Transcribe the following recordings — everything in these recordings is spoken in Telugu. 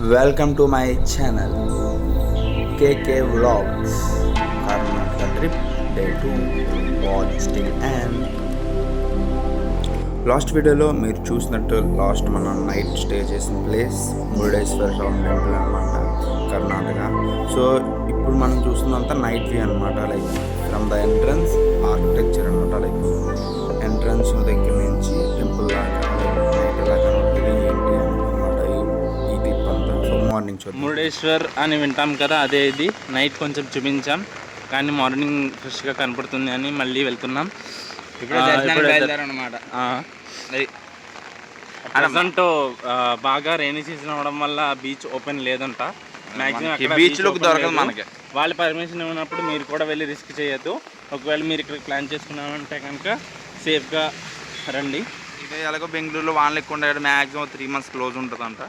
Welcome to my channel KK Vlogs Karnataka trip day 2 watch till end. Last వీడియోలో మీరు చూసినట్టు మనం నైట్ స్టే చేసిన ప్లేస్ మురుడేశ్వర స్వామి టెంపుల్ అనమాట, కర్ణాటక. సో ఇప్పుడు మనం చూస్తున్నంత నైట్ వ్యూ అనమాట. Like from the entrance architecture అనమాట. లైక్ ఎంట్రన్స్ దగ్గర నుంచి టెంపుల్ దాకా నైట్ ఎలా కనబడుతుంది ఏంటి అనమాట ఈ ట్రిప్ అంతా. సో మార్నింగ్ చూద్దాం. మురుడేశ్వర్ అని వింటాం కదా, అదే ఇది. నైట్ కొంచెం చూపించాం కానీ మార్నింగ్ ఫ్రెష్గా కనపడుతుంది అని మళ్ళీ వెళ్తున్నాం. అనమాట. ప్రజెంట్ బాగా రైనీ సీజన్ అవడం వల్ల బీచ్ ఓపెన్ లేదంట. మ్యాక్సిమం బీచ్ లోకి దొరకదు మనకి. వాళ్ళు పర్మిషన్ ఇవ్వనప్పుడు మీరు కూడా వెళ్ళి రిస్క్ చేయొద్దు. ఒకవేళ మీరు ఇక్కడ ప్లాన్ చేసుకున్నామంటే కనుక సేఫ్గా రండి. ఇది ఎలాగో బెంగళూరులో వానలు ఎక్కువ ఉంటాయి, మ్యాక్సిమం 3 months క్లోజ్ ఉంటుందంట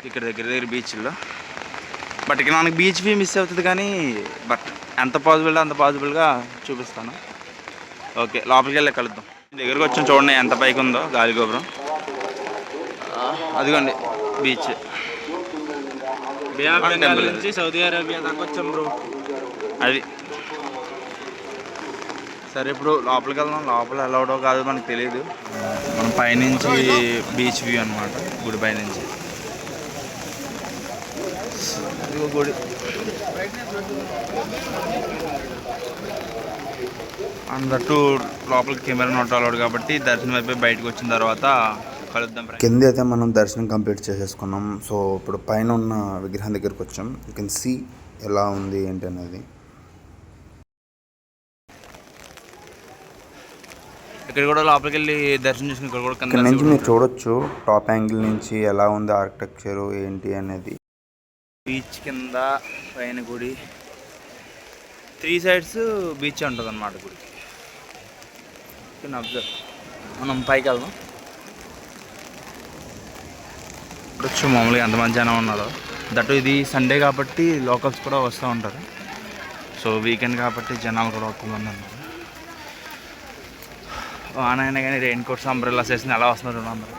ఇక్కడ దగ్గర బీచ్లో. బట్ ఇక్కడ మనకి బీచ్ వ్యూ మిస్ అవుతుంది కానీ బట్ ఎంత పాసిబుల్ అంత పాసిబుల్గా చూపిస్తాను. ఓకే, లోపలికి వెళ్ళి కలుద్దాం. దగ్గరకు వచ్చాం, చూడండి ఎంత పైకి ఉందో గాలి గోపురం. అదిగోండి బీచ్. బే ఆఫ్ బెంగాల్ నుంచి సౌదీ అరేబియా దాకా వచ్చాం బ్రో. అది సరే, ఇప్పుడు లోపలికి వెళ్దాం. లోపల అలౌడో కాదు మనకు తెలియదు. మనం పైనుంచి బీచ్ వ్యూ అనమాట, గుడి పైనుంచి. ఇదిగో గుడి. అందట్టు లోపలికి కెమెరా నోట్ అలౌడ్ కాబట్టి దర్శనం అయిపోయి బయటకు వచ్చిన తర్వాత కలుద్దాం. కింద అయితే మనం దర్శనం కంప్లీట్ చేసేసుకున్నాం. సో ఇప్పుడు పైన ఉన్న విగ్రహం దగ్గరికి వచ్చాం. యూ కెన్ సీ ఎలా ఉంది ఏంటి అనేది. ఇక్కడ కూడా లోపలికి వెళ్ళి దర్శనం చేసుకుని ఇక్కడ నుంచి మీరు చూడొచ్చు టాప్ యాంగిల్ నుంచి ఎలా ఉంది ఆర్కిటెక్చర్ ఏంటి అనేది. బీచ్ కింద పైన గుడి, 3 sides బీచ్ ఉంటుంది అన్నమాట గుడికి. అబ్జర్వ్, మనం పైకి వెళ్దాం. చూడొచ్చు మామూలుగా ఎంతమంది జనం ఉన్నారో. దట్ ఇది సండే కాబట్టి లోకల్స్ కూడా వస్తూ ఉంటారు. సో వీకెండ్ కాబట్టి జనాలు కూడా ఎక్కువ మంది ఉన్నారు. వాన అయినా కానీ రెయిన్ కోట్స్ అంబ్రెల్లాస్ వేసిన ఎలా వస్తున్నారు అందరూ.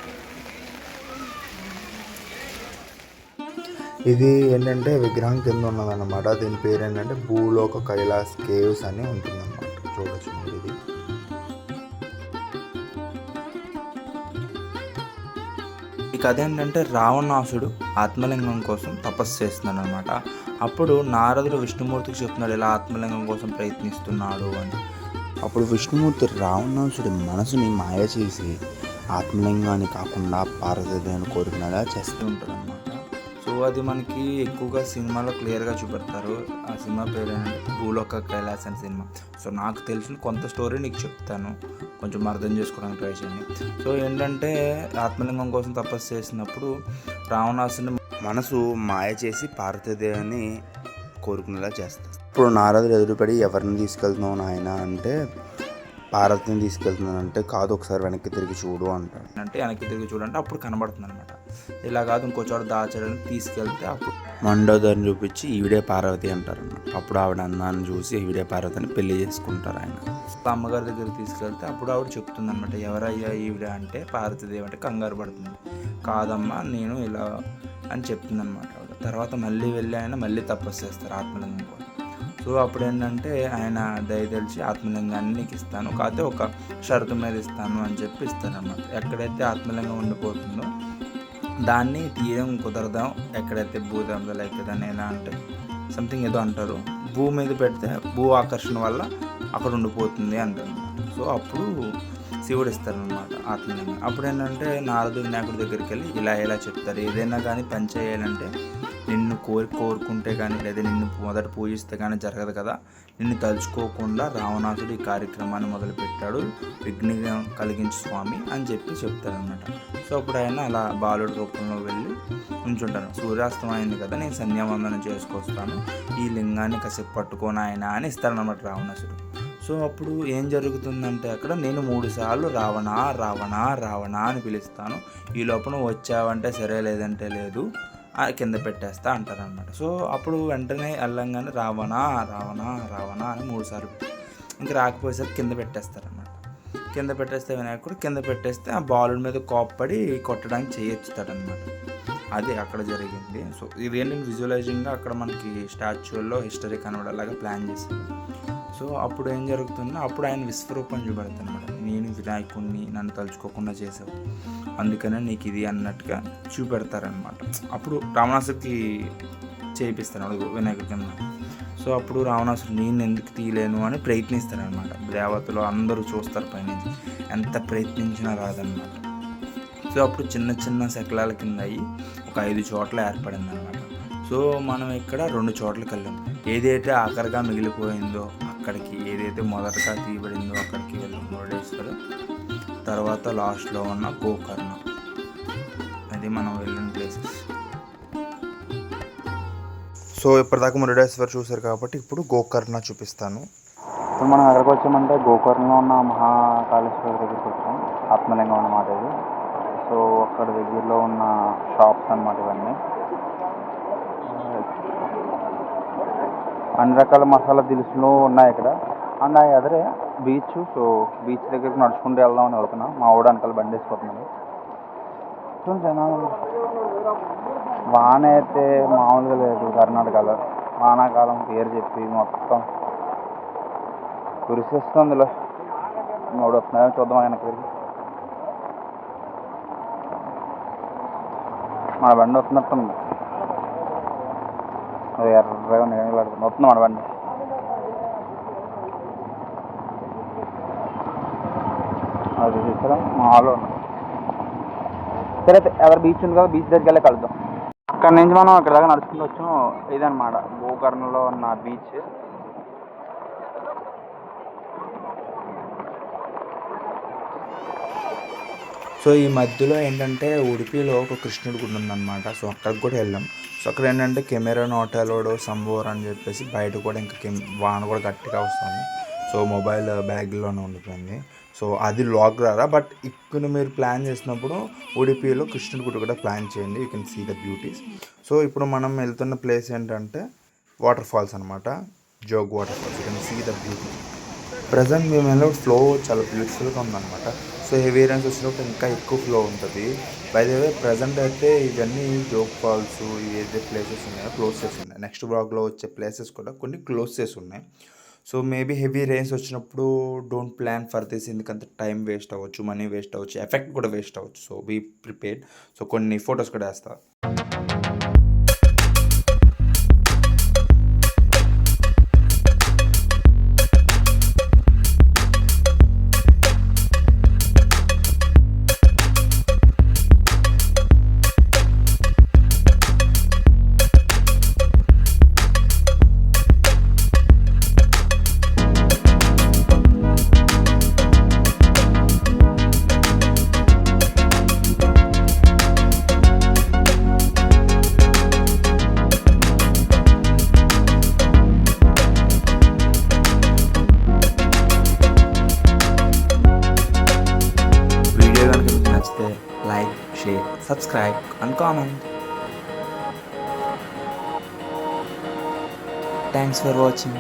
ఇది ఏంటంటే విగ్రహం కింద ఉన్నదన్నమాట. దీని పేరు ఏంటంటే భూలోక కైలాస్ కేవ్స్ అని ఉంటుందన్నమాట. చూడొచ్చు మీరు. ఇది ఈ కథ ఏంటంటే రావణాసుడు ఆత్మలింగం కోసం తపస్సు చేస్తున్నాడు అనమాట. అప్పుడు నారదుడు విష్ణుమూర్తికి చెప్తున్నాడు ఇలా ఆత్మలింగం కోసం ప్రయత్నిస్తున్నాడు అని. అప్పుడు విష్ణుమూర్తి రావణాసుడి మనసుని మాయ చేసి ఆత్మలింగాన్ని కాకుండా పార్వతీదేవిని కోరుకునేలా చేస్తూ ఉంటాడు అనమాట. సో అది మనకి ఎక్కువగా సినిమాలో క్లియర్గా చూపెడతారు. ఆ సినిమా పేరు ఏంటంటే భూలోక కైలాస్ అనే సినిమా. సో నాకు తెలిసిన కొంత స్టోరీ నీకు చెప్తాను, కొంచెం అర్థం చేసుకోవడానికి ట్రై చేయండి. సో ఏంటంటే ఆత్మలింగం కోసం తపస్సు చేసినప్పుడు రావణాసుని మనసు మాయ చేసి పార్వతీదేవిని కోరుకునేలా చేస్తారు. ఇప్పుడు నారదుడు ఎదురుపడి ఎవరిని తీసుకెళ్తున్నావు నాయన అంటే పార్వతిని తీసుకెళ్తున్నానంటే కాదు ఒకసారి వెనక్కి తిరిగి చూడు అంటాడు. అంటే వెనక్కి తిరిగి చూడంటే అప్పుడు కనబడుతుంది అనమాట. ఇలా కాదు ఇంకో చోట దాచడానికి తీసుకెళ్తే అప్పుడు మండోదరిని చూపించి ఈవిడే పార్వతి అంటారు అన్నమాట. అప్పుడు ఆవిడ అందాన్ని చూసి ఈవిడే పార్వతిని పెళ్లి చేసుకుంటారు ఆయన. అమ్మగారి దగ్గరికి తీసుకెళ్తే అప్పుడు ఆవిడ చెప్తుంది అనమాట, ఎవరయ్యా ఈవిడ అంటే పార్వతీదేవి అంటే కంగారు పడుతుంది. కాదమ్మా నేను ఇలా అని చెప్తుంది అనమాట ఆవిడ. తర్వాత మళ్ళీ వెళ్ళి ఆయన మళ్ళీ తపస్సు చేస్తారు ఆత్మలింగం కోసం. సో అప్పుడు ఏంటంటే ఆయన దయతలిచి ఆత్మలింగాన్ని నీకు ఇస్తాను, కాకపోతే ఒక షరతు మీద ఇస్తాను అని చెప్పి ఇస్తారన్నమాట. ఎక్కడైతే ఆత్మలింగం ఉండిపోతుందో దాన్ని తీయడం కుదరదాం. ఎక్కడైతే భూదేవతలు అయితే దాన్ని ఎలా అంటే సంథింగ్ ఏదో అంటారు, భూమి మీద పెడితే భూ ఆకర్షణ వల్ల అక్కడ ఉండిపోతుంది అంటారు. సో అప్పుడు శివుడు ఇస్తారనమాట ఆత్మలింగం. అప్పుడు ఏంటంటే నారదుడు వినాయకుడి దగ్గరికి వెళ్ళి ఇలా చెప్తారు, ఏదైనా కానీ పని చేయాలంటే నిన్ను కోరుకుంటే కానీ లేదా నిన్ను మొదట పూజిస్తే కానీ జరగదు కదా. నిన్ను తలుచుకోకుండా రావణాసుడు ఈ కార్యక్రమాన్ని మొదలుపెట్టాడు, విఘ్నం కలిగించు స్వామి అని చెప్పి చెప్తారనమాట. సో అప్పుడు ఆయన అలా బాలుడి రూపంలో వెళ్ళి ఉంచుంటాను. సూర్యాస్తం అయింది కదా, నేను సంధ్యావందనం చేసుకొస్తాను, ఈ లింగాన్ని కాసేపు పట్టుకొని ఆయన అని ఇస్తారనమాట రావణాసుడు. సో అప్పుడు ఏం జరుగుతుందంటే అక్కడ నేను 3 సార్లు రావణ రావణ రావణ అని పిలుస్తాను, ఈ లోపల వచ్చావంటే సరే లేదంటే లేదు కింద పెట్టేస్తా అంటారనమాట. సో అప్పుడు వెంటనే వెళ్ళంగానే రావణ రావణ రావణ అని 3 సార్లు ఇంక రాకపోయేసరికి కింద పెట్టేస్తారనమాట. కింద పెట్టేస్తే వినాయకుడు కింద పెట్టేస్తే ఆ బాలుడి మీద కోప్పడి కొట్టడానికి చేయొచ్చుతాడనమాట. అదే అక్కడ జరిగింది. సో ఇదేంటి విజువలైజింగ్గా అక్కడ మనకి స్టాచ్యూల్లో హిస్టరీ కనబడేలాగా ప్లాన్ చేశారు. సో అప్పుడు ఏం జరుగుతుందో అప్పుడు ఆయన విశ్వరూపం చూపెడతాను అనమాట. నేను వినాయకుడిని, నన్ను తలుచుకోకుండా చేసావు, అందుకనే నీకు ఇది అన్నట్టుగా చూపెడతారనమాట. అప్పుడు రావణాసుడికి చేయిస్తాను వినాయకుడి కింద. సో అప్పుడు రావణాసుడు నేను ఎందుకు తీయలేను అని ప్రయత్నిస్తారనమాట. దేవతలు అందరూ చూస్తారు పైనుంచి, ఎంత ప్రయత్నించినా రాదనమాట. సో అప్పుడు చిన్న చిన్న శకలాల కింద అయ్యి ఒక 5 చోట్ల ఏర్పడింది అనమాట. సో మనం ఇక్కడ 2 చోట్లకి వెళ్ళాం. ఏదైతే ఆఖరిగా మిగిలిపోయిందో అక్కడికి, ఏదైతే మొదటగా తీయబడిందో అక్కడికి వెళ్ళాం మురుడేశ్వర్. తర్వాత లాస్ట్లో ఉన్న గోకర్ణ, అది మనం వెళ్ళిన ప్లేసెస్. సో ఇప్పటిదాకా మురుడేశ్వర్ చూశారు కాబట్టి ఇప్పుడు గోకర్ణ చూపిస్తాను. ఇప్పుడు మనం ఎక్కడికి వచ్చామంటే గోకర్ణలో ఉన్న మహాకాళేశ్వర దగ్గరికి వచ్చాం. ఆత్మలింగం అన్నమాట ఇది. సో అక్కడ దగ్గరలో ఉన్న షాప్స్ అన్నమాట ఇవన్నీ. అన్ని రకాల మసాలా దినుసులు ఉన్నాయి ఇక్కడ. అండ్ అదే బీచ్. సో బీచ్ దగ్గరికి నడుచుకుంటూ వెళ్దామని వెళ్తున్నాం. మా ఊడు వెనకాల బండి వేసుకుంటున్నాడు. జనాలు వాన అయితే మామూలుగా లేదు. కర్ణాటకలో వానాకాలం పేరు చెప్పి మొత్తం కురిసేస్తుందిలో. మూడు వస్తున్నాయో చూద్దాం వెనక్కి. మన బండి వస్తున్నట్టుంది. ఎర్రగా నీళ్ళడుతుంది. వస్తుంది మన బండి. అది ఇక్కడ మాలో సరే అయితే ఎవరు బీచ్ ఉంది కదా, బీచ్ దగ్గరికి వెళ్ళి కలుద్దాం. అక్కడ నుంచి మనం ఇక్కడ దాకా నడుచుకుంటూ వచ్చాం. ఇదన్నమాట గోకర్ణలో ఉన్న బీచ్. సో ఈ మధ్యలో ఏంటంటే ఉడిపిలో ఒక కృష్ణుడి గుడి ఉందన్నమాట. సో అక్కడికి కూడా వెళ్ళాం. సో అక్కడ ఏంటంటే కెమెరా నాట్ అలౌడ్ సంబోర్ అని చెప్పేసి బయట కూడా ఇంకా వాన కూడా గట్టిగా వస్తుంది. సో మొబైల్ బ్యాగ్లోనే ఉండిపోయింది. సో అది లాక్ రారా. బట్ ఇక్కడ మీరు ప్లాన్ చేసినప్పుడు ఉడిపిలో కృష్ణుడి గుడి కూడా ప్లాన్ చేయండి. You can see the beauties. So ఇప్పుడు మనం వెళ్తున్న ప్లేస్ ఏంటంటే వాటర్ ఫాల్స్ అనమాట. Jog water falls. You can see the beauty. Present మేము వెళ్ళిన ఫ్లో చాలా బ్యూటిఫుల్గా ఉందన్నమాట. సో హెవీ రైన్స్ వచ్చినప్పుడు ఇంకా ఎక్కువ ఫ్లో ఉంటుంది. బై ద వే ప్రజెంట్ అయితే ఇవన్నీ జోగ్ ఫాల్స్ ఇవి ఏదైతే ప్లేసెస్ ఉన్నాయో క్లోజ్ చేసి ఉన్నాయి. నెక్స్ట్ బ్లాగ్లో వచ్చే ప్లేసెస్ కూడా కొన్ని క్లోజ్ చేసి ఉన్నాయి. సో మేబీ హెవీ రైన్స్ వచ్చినప్పుడు డోంట్ ప్లాన్ ఫర్ దిస్. ఎందుకంటే టైం వేస్ట్ అవ్వచ్చు, మనీ వేస్ట్ అవ్వచ్చు, ఎఫెక్ట్ కూడా వేస్ట్ అవ్వచ్చు. So be prepared. సో కొన్ని ఫొటోస్ కూడా వేస్తా. Like, share, subscribe and comment. Thanks for watching.